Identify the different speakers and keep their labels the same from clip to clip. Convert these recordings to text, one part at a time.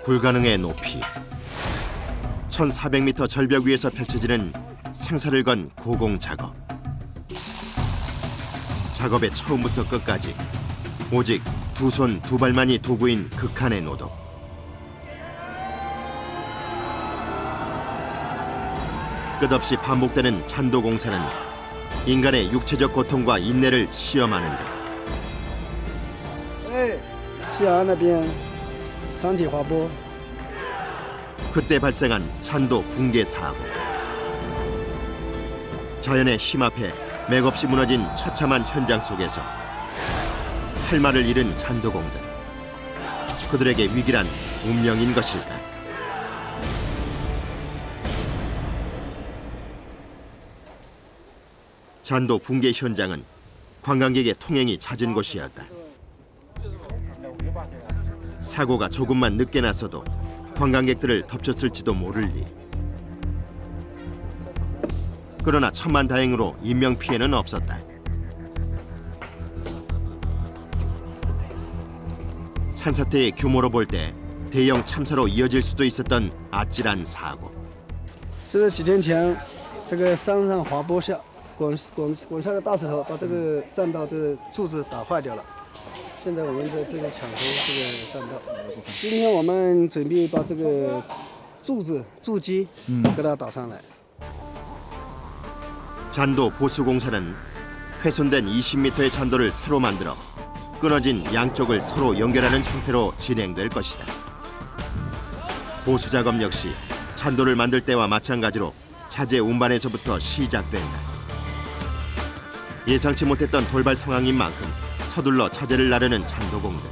Speaker 1: 불가능의 높이. 1400m 절벽 위에서 펼쳐지는 생사를 건 고공 작업. 작업의 처음부터 끝까지 오직 두 손 두 발만이 도구인 극한의 노동. 끝없이 반복되는 잔도 공사는 인간의 육체적 고통과 인내를 시험하는데.
Speaker 2: 西安那边山体滑坡。
Speaker 1: 그때 발생한 잔도 붕괴 사고. 자연의 힘 앞에 맥없이 무너진 처참한 현장 속에서 할 말을 잃은 잔도공들. 그들에게 위기란 운명인 것일까? 잔도 붕괴 현장은 관광객의 통행이 잦은 곳이었다. 사고가 조금만 늦게 나서도 관광객들을 덮쳤을지도 모를 일. 그러나 천만다행으로 인명피해는 없었다. 산사태의 규모로 볼 때 대형 참사로 이어질 수도 있었던 아찔한 사고.
Speaker 2: 这是几天前，这个山上滑坡下，滚下个大石头，把这个栈道这个柱子打坏掉了。现在我们在这个抢修这个栈道。今天我们准备把这个柱基给它打上来。
Speaker 1: 잔도 보수공사는 훼손된 20m의 잔도를 새로 만들어 끊어진 양쪽을 서로 연결하는 형태로 진행될 것이다. 보수 작업 역시 잔도를 만들 때와 마찬가지로 자재 운반에서부터 시작된다. 예상치 못했던 돌발 상황인 만큼 서둘러 자재를 나르는 잔도공들.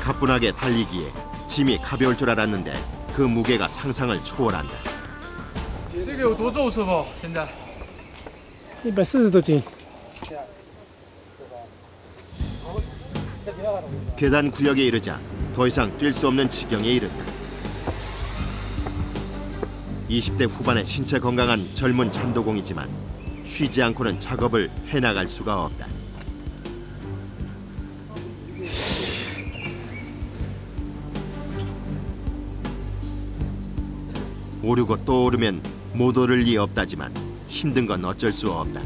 Speaker 1: 가뿐하게 달리기에 짐이 가벼울 줄 알았는데 그 무게가 상상을 초월한다.
Speaker 3: 这个有多重，师傅？现在
Speaker 2: 140多斤。
Speaker 1: 계단 구역에 이르자 더 이상 뛸 수 없는 지경에 이른다. 20대 후반의 신체 건강한 젊은 잔도공이지만 쉬지 않고는 작업을 해나갈 수가 없다. 오르고 또 오르면 못 오를 리 없다지만 힘든 건 어쩔 수 없다.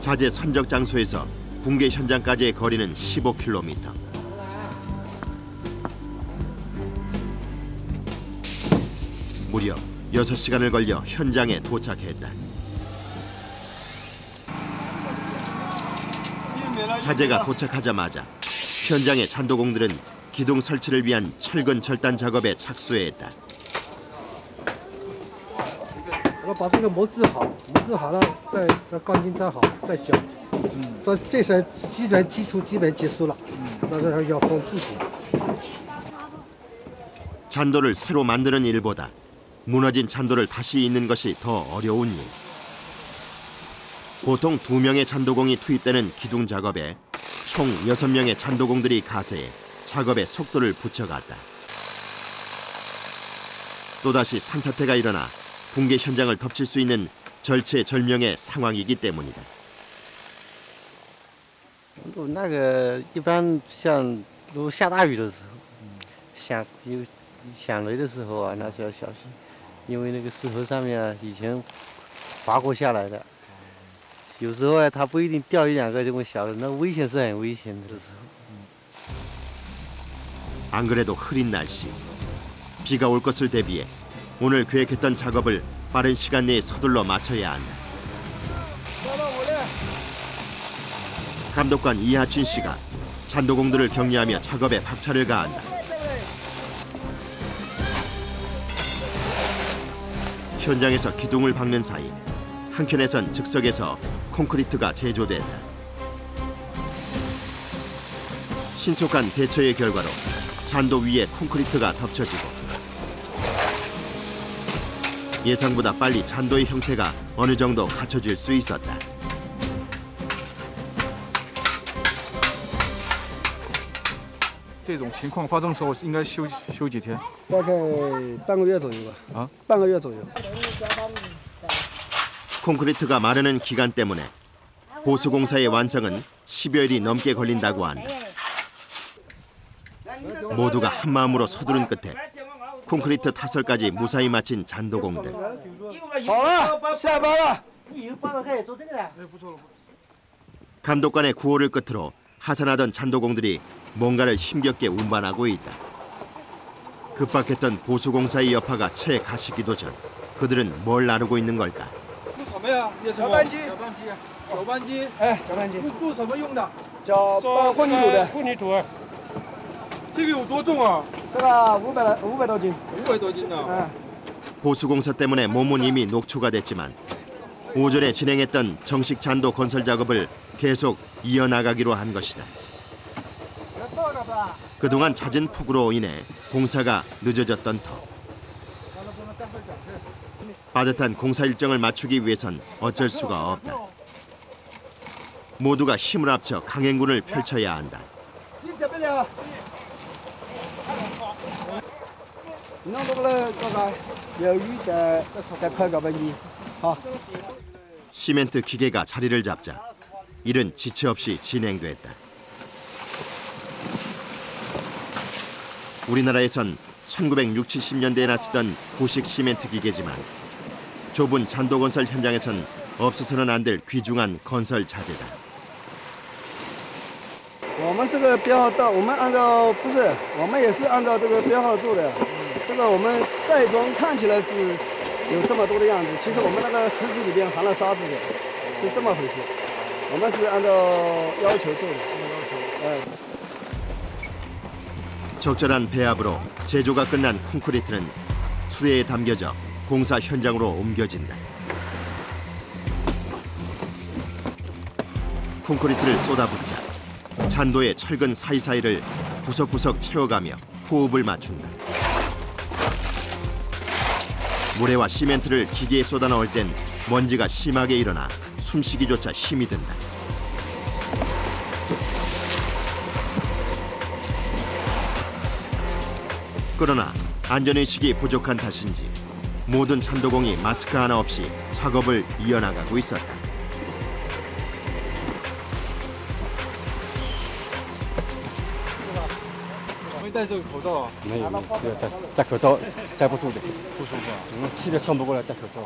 Speaker 1: 자재 선적 장소에서 붕괴 현장까지의 거리는 15km. 무려 6시간을 걸려 현장에 도착했다. 자재가 도착하자마자 현장의 잔도공들은 기둥 설치를 위한 철근 절단 작업에 착수했다.
Speaker 2: 要把这个磨制好了，再钢筋扎好，再浇。这层基本基础基本结束了，那这要封制型。
Speaker 1: 잔도를 새로 만드는 일보다 무너진 잔도를 다시 잇는 것이 더 어려운 일. 보통 2명의 잔도공이 투입되는 기둥 작업에 총 6명의 잔도공들이 가세해 작업의 속도를 붙여갔다. 또다시 산사태가 일어나 붕괴 현장을 덮칠 수 있는 절체절명의 상황이기 때문이다.
Speaker 4: 那个一般像如果下大雨的时候，响雷的时候啊，那是要小心，因为那个石头上面啊，以前滑过下来的，有时候啊，它不一定掉1、2个这么小的，那危险是很危险的时候。
Speaker 1: 안 그래도 흐린 날씨. 비가 올 것을 대비해 오늘 계획했던 작업을 빠른 시간 내에 서둘러 마쳐야 한다. 감독관 이하춘 씨가 잔도공들을 격려하며 작업에 박차를 가한다. 현장에서 기둥을 박는 사이 한켠에선 즉석에서 콘크리트가 제조된다. 신속한 대처의 결과로 잔도 위에 콘크리트가 덮쳐지고 예상보다 빨리 잔도의 형태가 어느 정도 갖춰질 수 있었다.
Speaker 3: 这种情况发生的时候，应该休几天？
Speaker 2: 大概半个月左右吧。啊，半个月左右。
Speaker 1: 콘크리트가 마르는 기간 때문에 보수공사의 완성은 10여일이 넘게 걸린다고 한다. 모두가 한마음으로 서두른 끝에 콘크리트 타설까지 무사히 마친 잔도공들.
Speaker 2: 好了，下班了。
Speaker 1: 감독관의 구호를 끝으로 하산하던 잔도공들이 뭔가를 힘겹게 운반하고 있다. 급박했던 보수공사의 여파가 채 가시기도 전 그들은 뭘 나누고 있는 걸까?
Speaker 3: 是什么呀？叶师傅。
Speaker 2: 搅拌机。
Speaker 3: 搅拌机。搅拌机。
Speaker 2: 哎，搅拌机。
Speaker 3: 做什么用的？
Speaker 2: 搅拌混凝土的。
Speaker 5: 混凝土。
Speaker 3: 这个有多重啊？
Speaker 2: 这个500多斤。
Speaker 3: 500多斤呢。
Speaker 2: 嗯。
Speaker 1: 보수공사 때문에 몸은 이미 녹초가 됐지만 오전에 진행했던 정식 잔도 건설 작업을 계속 이어나가기로 한 것이다. 그동안 잦은 폭우로 인해 공사가 늦어졌던 터. 빠듯한 공사 일정을 맞추기 위해선 어쩔 수가 없다. 모두가 힘을 합쳐 강행군을 펼쳐야 한다.
Speaker 2: 弄到了这个有鱼再开搅拌机，好。
Speaker 1: 시멘트 기계가 자리를 잡자 일은 지체 없이 진행됐다. 우리나라에선 1960, 70년대에나 쓰던 구식 시멘트 기계지만 좁은 잔도 건설 현장에선 없어서는 안 될 귀중한 건설 자재다.
Speaker 2: 我们这个标号到，我们按照不是，我们也是按照这个标号做的。这个我们袋装看起来是有这么多的样子，其实我们那个石子里边含了沙子的，是这么回事。我们是按照要求做的。
Speaker 1: 적절한 배합으로 제조가 끝난 콘크리트는 수레에 담겨져 공사 현장으로 옮겨진다. 콘크리트를 쏟아붓자 잔도의 철근 사이사이를 구석구석 채워가며 호흡을 맞춘다. 모래와 시멘트를 기계에 쏟아 넣을 땐 먼지가 심하게 일어나 숨쉬기조차 힘이 든다. 그러나 안전의식이 부족한 탓인지 모든 잔도공이 마스크 하나 없이 작업을 이어나가고 있었다.
Speaker 3: 没戴这个口罩啊？
Speaker 5: 没有，戴口罩戴不住的，
Speaker 3: 不舒服啊。
Speaker 5: 气都喘不过来，戴口罩。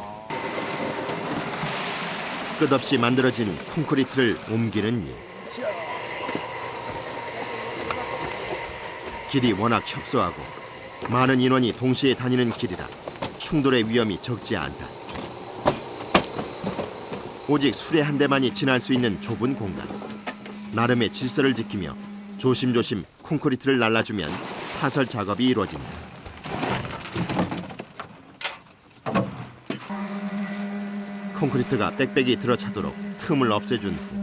Speaker 1: 끝없이 만들어진 콘크리트를 옮기는 일. 길이 워낙 협소하고 많은 인원이 동시에 다니는 길이라 충돌의 위험이 적지 않다. 오직 수레 한 대만이 지날 수 있는 좁은 공간. 나름의 질서를 지키며 조심조심 콘크리트를 날라주면 타설 작업이 이루어진다. 콘크리트가 빽빽이 들어차도록 틈을 없애준 후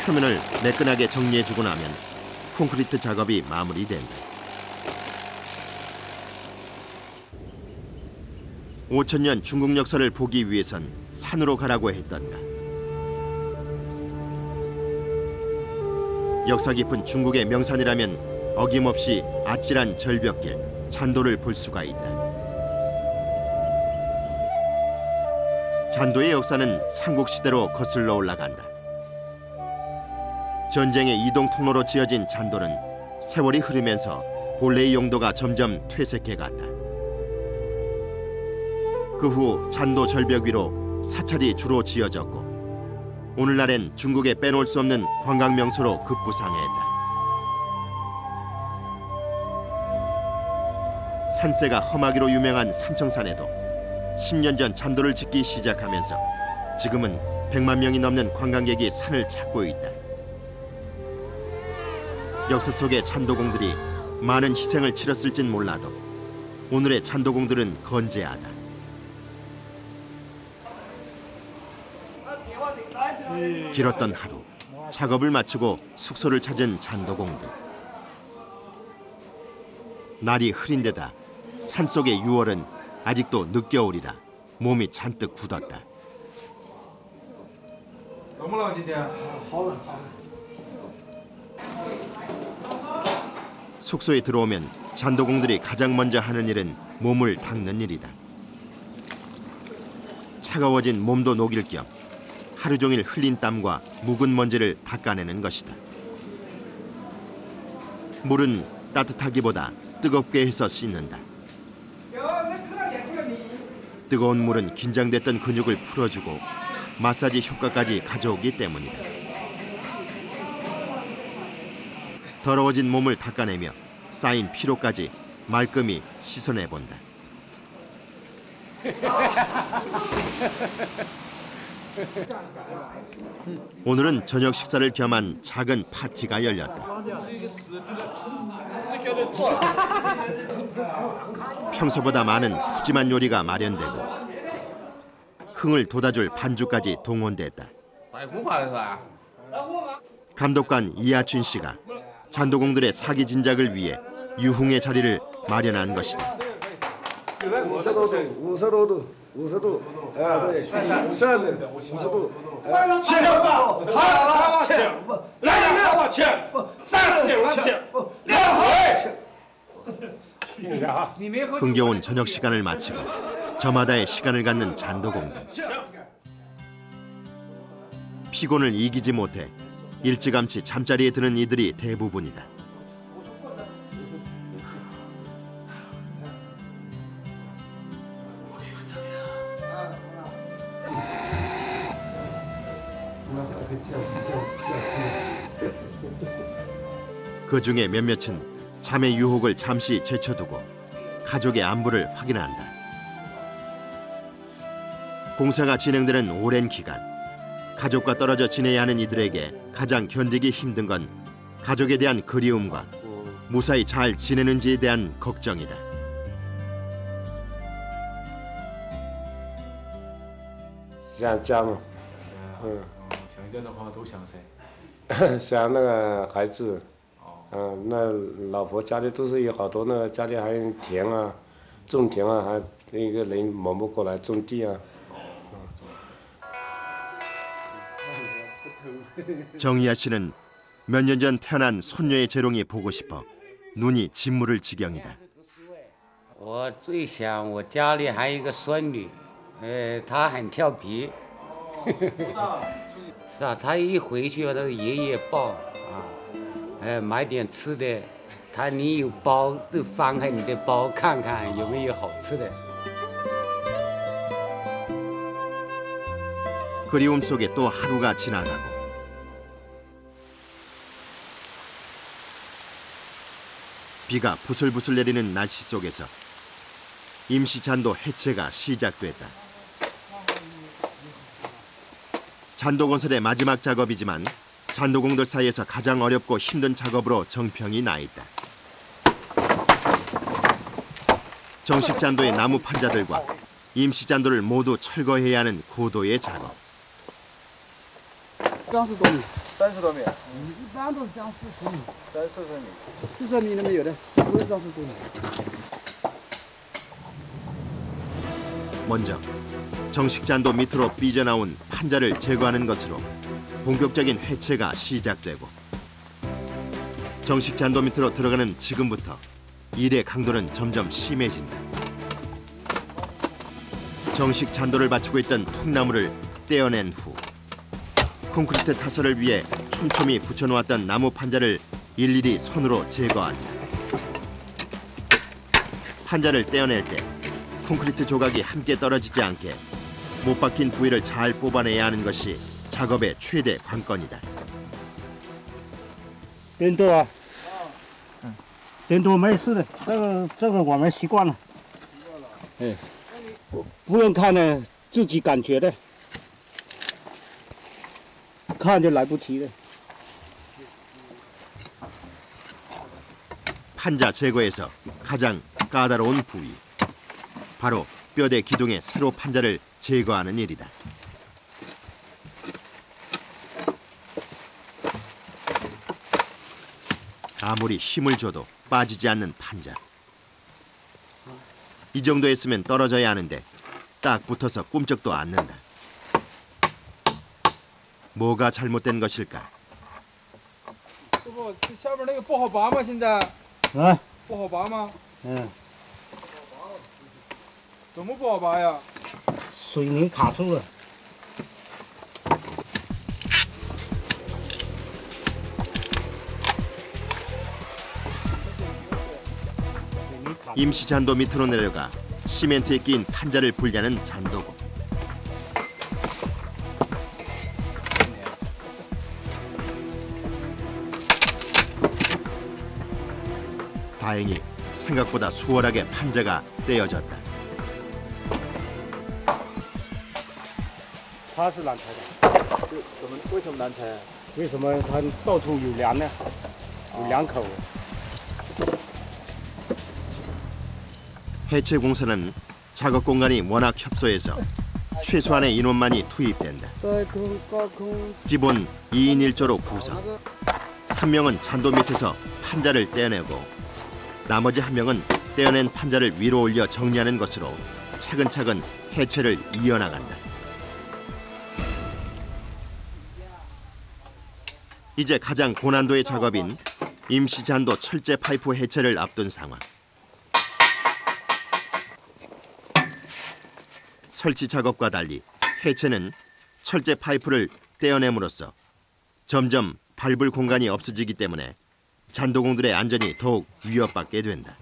Speaker 1: 표면을 매끈하게 정리해주고 나면 콘크리트 작업이 마무리된다. 5000년 중국 역사를 보기 위해선 산으로 가라고 했던가. 역사 깊은 중국의 명산이라면 어김없이 아찔한 절벽길, 잔도를 볼 수가 있다. 잔도의 역사는 삼국시대로 거슬러 올라간다. 전쟁의 이동 통로로 지어진 잔도는 세월이 흐르면서 본래의 용도가 점점 퇴색해갔다. 그 후 잔도 절벽 위로 사찰이 주로 지어졌고 오늘날엔 중국에 빼놓을 수 없는 관광 명소로 급부상했다. 산세가 험하기로 유명한 삼청산에도 10년 전 잔도를 짓기 시작하면서 지금은 100만 명이 넘는 관광객이 산을 찾고 있다. 역사 속의 잔도공들이 많은 희생을 치렀을진 몰라도 오늘의 잔도공들은 건재하다. 길었던 하루, 작업을 마치고 숙소를 찾은 잔도공들. 날이 흐린 데다 산속의 6월은 아직도 늦겨울이라 몸이 잔뜩 굳었다.
Speaker 3: 너무冷今天。
Speaker 1: 숙소에 들어오면 잔도공들이 가장 먼저 하는 일은 몸을 닦는 일이다. 차가워진 몸도 녹일 겸 하루 종일 흘린 땀과 묵은 먼지를 닦아내는 것이다. 물은 따뜻하기보다 뜨겁게 해서 씻는다. 뜨거운 물은 긴장됐던 근육을 풀어주고 마사지 효과까지 가져오기 때문이다. 더러워진 몸을 닦아내며 쌓인 피로까지 말끔히 씻어내본다. 오늘은 저녁 식사를 겸한 작은 파티가 열렸다. 평소보다 많은 푸짐한 요리가 마련되고 흥을 돋아줄 반주까지 동원됐다. 감독관 이하춘 씨가 잔도공들의 사기 진작을 위해 유흥의 자리를 마련한 것이다.
Speaker 2: 50多度，50多度，50度，哎，对，这样子，50度，哎，切，好，切，来2切，3切，2切，
Speaker 1: 흥겨운 저녁 시간을 마치고 저마다의 시간을 갖는 잔도공들. 피곤을 이기지 못해 일찌감치 잠자리에 드는 이들이 대부분이다. 그 중에 몇몇은 잠의 유혹을 잠시 제쳐두고 가족의 안부를 확인한다. 공사가 진행되는 오랜 기간, 가족과 떨어져 지내야 하는 이들에게 가장 견디기 힘든 건 가족에 대한 그리움과 무사히 잘 지내는지에 대한 걱정이다.
Speaker 6: 想家嘛，
Speaker 3: 想家的话都想谁？
Speaker 6: 想那个孩子，那老婆家里都是有好多那个家里还有田啊，种田啊，还一个人忙不过来种地啊。
Speaker 1: 정희아 씨는 몇 년 전 태어난 손녀의 재롱이 보고 싶어 눈이 진물을 지경이다.
Speaker 7: 我最想我家里还有一个孙女，她很调皮，是啊，她一回去都爷爷抱啊，买点吃的，你有包就翻开你的包看看有没有好吃的。
Speaker 1: 그리움 속에 또 하루가 지나가고 비가 부슬부슬 내리는 날씨 속에서 임시잔도 해체가 시작됐다. 잔도건설의 마지막 작업이지만 잔도공들 사이에서 가장 어렵고 힘든 작업으로 정평이 나 있다. 정식 잔도의 나무 판자들과 임시 잔도를 모두 철거해야 하는 고도의 작업.
Speaker 2: 30多米
Speaker 3: 30多米，
Speaker 2: 一般都是像40米
Speaker 3: 30、40米。
Speaker 2: ，40米那么有的，不是30多米。
Speaker 1: 먼저 정식 잔도 밑으로 삐져나온 판자를 제거하는 것으로 본격적인 해체가 시작되고 정식 잔도 밑으로 들어가는 지금부터 일의 강도는 점점 심해진다. 정식 잔도를 받치고 있던 통나무를 떼어낸 후 콘크리트 타설을 위해 촘촘히 붙여놓았던 나무 판자를 일일이 손으로 제거한다. 판자를 떼어낼 때 콘크리트 조각이 함께 떨어지지 않게 못 박힌 부위를 잘 뽑아내야 하는 것이 작업의 최대 관건이다.
Speaker 5: 电镀啊，电镀没事的，这个我们习惯了。不用看呢，自己感觉的，看就来不及了。
Speaker 1: 판자 제거에서 가장 까다로운 부위, 바로 뼈대 기둥의 세로 판자를 제거하는 일이다. 아무리 힘을 줘도 빠지지 않는 판자. 이 정도 했으면 떨어져야 하는데 딱 붙어서 꿈쩍도 않는다. 뭐가 잘못된 것일까?
Speaker 3: 师傅，这下边那个不好拔吗？现在
Speaker 5: 啊，
Speaker 3: 不好拔吗？
Speaker 5: 嗯，
Speaker 3: 怎么不好拔呀？
Speaker 5: 水泥卡住了。
Speaker 1: 임시 잔도 밑으로 내려가 시멘트에 끼인 판자를 분리하는 잔도고. 다행히 생각보다 수월하게 판자가 떼어졌다.
Speaker 5: 它是难拆的。
Speaker 3: 为什么难拆啊？
Speaker 5: 为什么它到处有梁呢？有两口。
Speaker 1: 해체 공사는 작업 공간이 워낙 협소해서 최소한의 인원만이 투입된다. 기본 2인 1조로 구성. 한 명은 잔도 밑에서 판자를 떼어내고 나머지 한 명은 떼어낸 판자를 위로 올려 정리하는 것으로 차근차근 해체를 이어나간다. 이제 가장 고난도의 작업인 임시 잔도 철제 파이프 해체를 앞둔 상황. 설치 작업과 달리 해체는 철제 파이프를 떼어냄으로써 점점 밟을 공간이 없어지기 때문에 잔도공들의 안전이 더욱 위협받게 된다.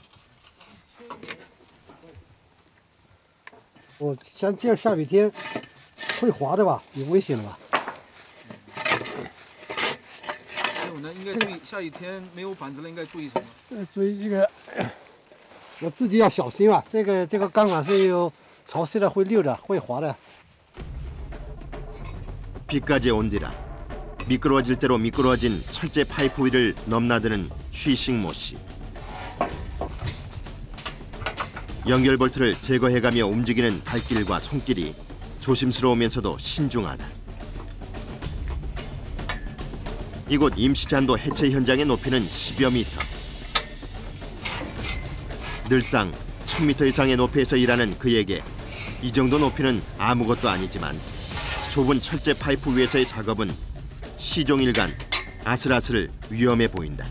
Speaker 2: 像这样下雨天会滑的吧？有危险的吧？
Speaker 3: 还有呢，应该注意下雨天没有板子了，应该注意什么？
Speaker 2: 所以这个我自己要小心啊。这个钢管是有潮湿的，会溜的，会滑的。
Speaker 1: 비까지 온 뒤라 미끄러워질 대로 미끄러워진 철제 파이프 위를 넘나드는 쉬싱모 씨. 연결 볼트를 제거해가며 움직이는 발길과 손길이 조심스러우면서도 신중하다. 이곳 임시잔도 해체 현장의 높이는 10여 미터. 늘상 1000m 이상의 높이에서 일하는 그에게 이 정도 높이는 아무것도 아니지만 좁은 철제 파이프 위에서의 작업은 시종일관 아슬아슬 위험해 보인다.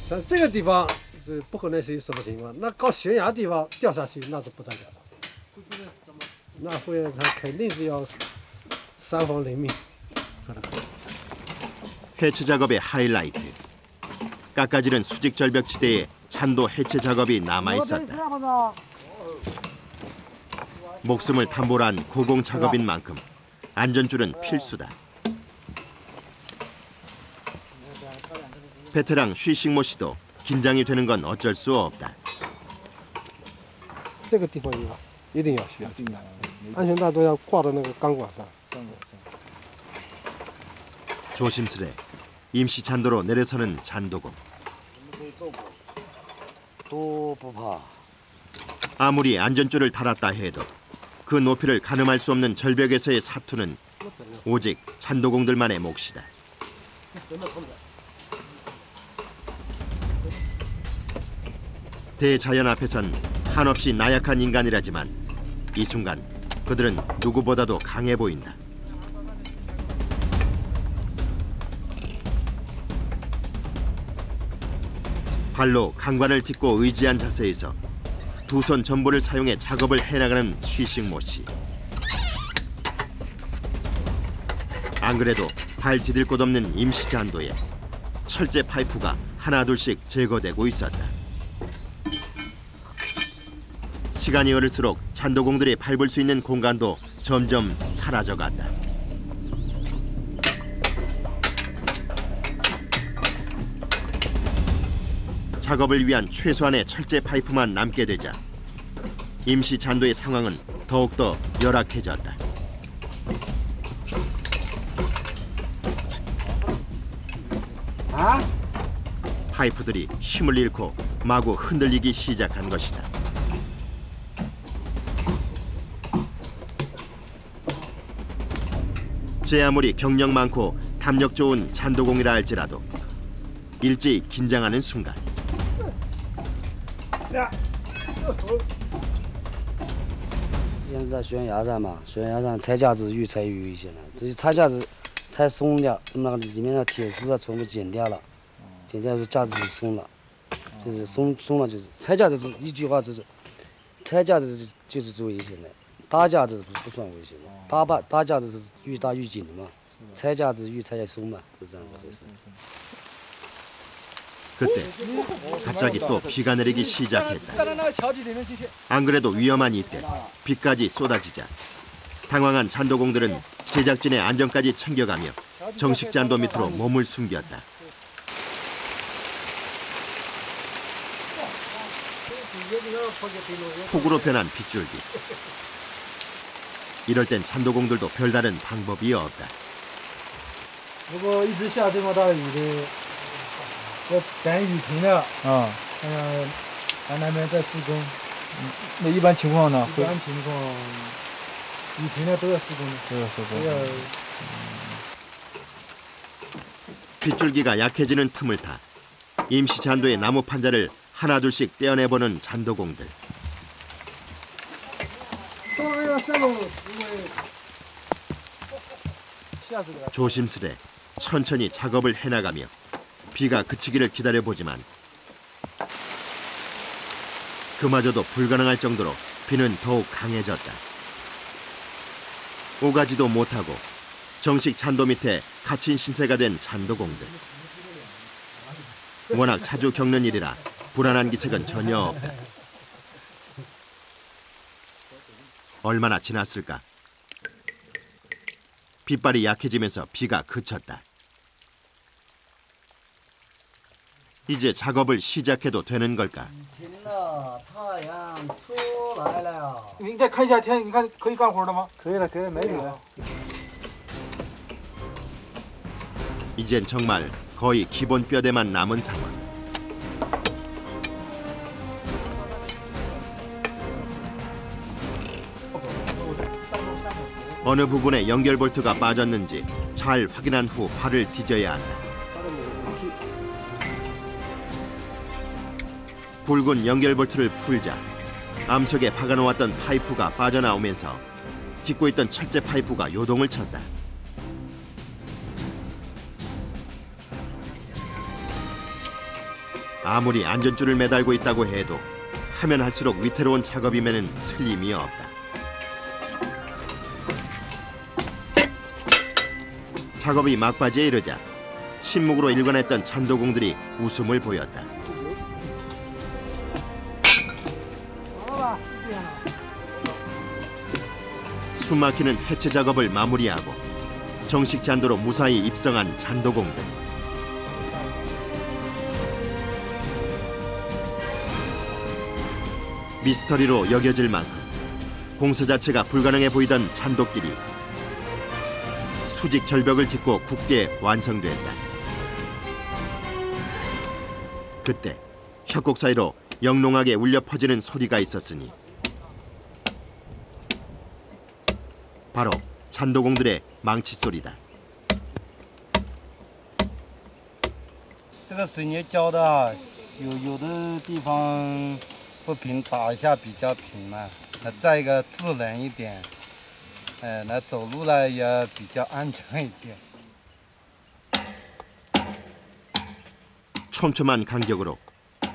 Speaker 2: 像这个地方是不可能是什么情况，那靠悬崖地方掉下去那就不得了了，那会他肯定是要伤亡人命。
Speaker 1: 해체 작업의 하이라이트. 깎아지는 수직 절벽지대에 잔도 해체 작업이 남아 있었다. 목숨을 담보로 한 고공 작업인 만큼 안전줄은 필수다. 베테랑 쉬싱모 씨도 긴장이 되는 건 어쩔 수 없다.
Speaker 2: 这个地方一定要小心，安全带都要挂到那个钢管上。
Speaker 1: 조심스레 임시 잔도로 내려서는 잔도공. 아무리 안전줄을 달았다 해도 그 높이를 가늠할 수 없는 절벽에서의 사투는 오직 잔도공들만의 몫이다. 대자연 앞에선 한없이 나약한 인간이라지만 이 순간 그들은 누구보다도 강해 보인다. 발로 강관을 딛고 의지한 자세에서 두 손 전부를 사용해 작업을 해나가는 쉬싱모 씨. 안 그래도 발 디딜 곳 없는 임시 잔도에 철제 파이프가 하나둘씩 제거되고 있었다. 시간이 흐를수록 잔도공들이 밟을 수 있는 공간도 점점 사라져간다. 작업을 위한 최소한의 철제 파이프만 남게 되자 임시 잔도의 상황은 더욱더 열악해졌다. 파이프들이 힘을 잃고 마구 흔들리기 시작한 것이다. 제 아무리 경력 많고 담력 좋은 잔도공이라 할지라도 일제히 긴장하는 순간
Speaker 8: 现在悬崖上嘛，悬崖上拆架子越拆越危险了。这些拆架子拆松掉，那个里面的铁丝啊全部剪掉了，剪掉架子就松了，就是松了就是拆架子，一句话就是拆架子就是最危险的，搭架子不算危险的，搭架子是越搭越紧的嘛。菜价子鱼才松嘛，是这样子回事。
Speaker 1: 그때 갑자기 또 비가 내리기 시작했다. 안 그래도 위험한 이때 비까지 쏟아지자 당황한 잔도공들은 제작진의 안전까지 챙겨가며 정식 잔도 밑으로 몸을 숨겼다. 폭우로 변한 빗줄기. 이럴 땐 잔도공들도 별다른 방법이 없다.
Speaker 2: 如果一直下这么大雨的，要等雨停了啊，来那边再施工。
Speaker 3: 那一般情况呢？
Speaker 2: 一般情况，雨停了都要施工的。
Speaker 3: 都要施工。
Speaker 2: 都要。
Speaker 1: 빗줄기가 약해지는 틈을 타 임시 잔도의 나무 판자를 하나둘씩 떼어내보는 잔도공들. 조심스레 천천히 작업을 해나가며 비가 그치기를 기다려보지만 그마저도 불가능할 정도로 비는 더욱 강해졌다. 오가지도 못하고 정식 잔도 밑에 갇힌 신세가 된 잔도공들. 워낙 자주 겪는 일이라 불안한 기색은 전혀 없다. 얼마나 지났을까? 빗발이 약해지면서 비가 그쳤다. 이제 작업을 시작해도 되는 걸까?
Speaker 8: 停了，太阳出来了。
Speaker 3: 你再看一下天，你看可以干活了吗？
Speaker 2: 可以了，可以了，没雨了。
Speaker 1: 이젠 정말 거의 기본 뼈대만 남은 상황. 어느 부분에 연결 볼트가 빠졌는지 잘 확인한 후 발을 디뎌야 한다. 굵은 연결 볼트를 풀자 암석에 박아놓았던 파이프가 빠져나오면서 딛고 있던 철제 파이프가 요동을 쳤다. 아무리 안전줄을 매달고 있다고 해도 하면 할수록 위태로운 작업임에는 틀림이 없다. 작업이 막바지에 이르자 침묵으로 일관했던 잔도공들이 웃음을 보였다. 숨막히는 해체 작업을 마무리하고 정식 잔도로 무사히 입성한 잔도공들. 미스터리로 여겨질 만큼 공사 자체가 불가능해 보이던 잔도길이 수직 절벽을 딛고 굳게 완성됐다. 그때 협곡 사이로 영롱하게 울려 퍼지는 소리가 있었으니 바로 잔도공들의 망치 소리다.
Speaker 4: 这个水泥浇的有的地方 不平打一下比较平嘛，再一个自然一点，那走路呢也比较安全一点。
Speaker 1: 촘촘한 간격으로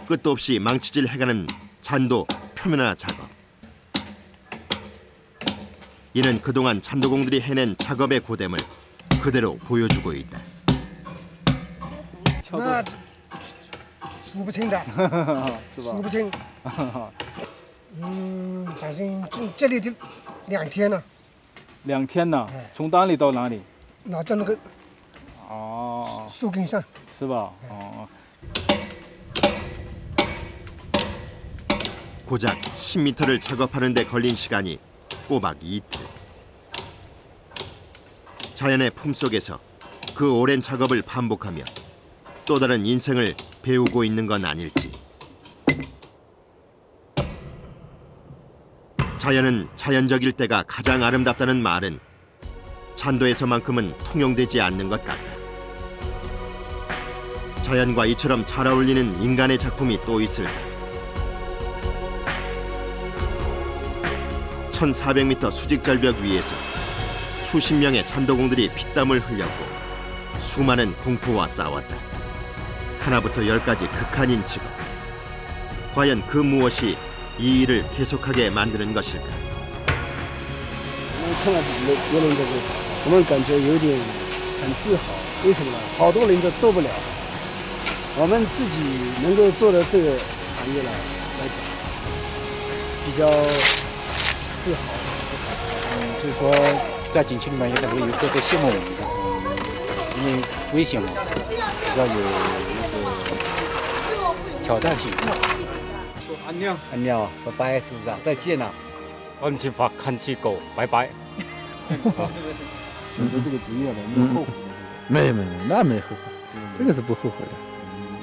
Speaker 1: 끝도 없이 망치질 해가는 잔도 표면화 작업. 이는 그동안 잔도공들이 해낸 작업의 고됨을 그대로 보여주고 있다.
Speaker 2: 那数不清的，数不清。反正这里就2天了。
Speaker 3: 2天呢？从哪里到哪里？
Speaker 2: 拿在那个树根上。
Speaker 3: 是吧？哦。
Speaker 1: 고작 10m를 작업하는 데 걸린 시간이 꼬박 이틀. 자연의 품속에서 그 오랜 작업을 반복하며 또 다른 인생을 배우고 있는 건 아닐지. 자연은 자연적일 때가 가장 아름답다는 말은 잔도에서만큼은 통용되지 않는 것 같다. 자연과 이처럼 잘 어울리는 인간의 작품이 또 있을까? 1400m 수직 절벽 위에서 수십 명의 잔도공들이 피땀을 흘렸고 수많은 공포와 싸웠다. 하나부터 열까지 극한인 직업. 과연 그 무엇이 이 일을 계속하게 만드는 것일까?
Speaker 2: 看到别人这个，我们感觉有点很自豪。为什么呢？好多人都做不了，我们自己能够做的这个行业来讲，比较自豪。
Speaker 9: 就是说在景区里面有很多游客都羡慕我们的，因为危险嘛，比较有那个挑战性。
Speaker 3: 安亮，
Speaker 9: 安亮，拜拜，是不是啊？再见了。
Speaker 10: 安全法看起狗，拜拜。
Speaker 3: 选择这个职业了，你有后悔吗？
Speaker 11: 没，那没后悔，这个是不后悔的，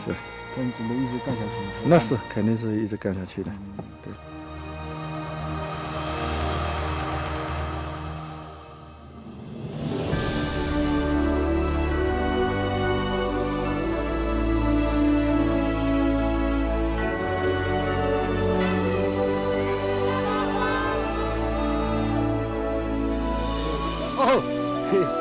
Speaker 11: 是。
Speaker 3: 那你准备一直干下去吗？
Speaker 11: 那是肯定是一直干下去的，对。
Speaker 2: 哦，嘿。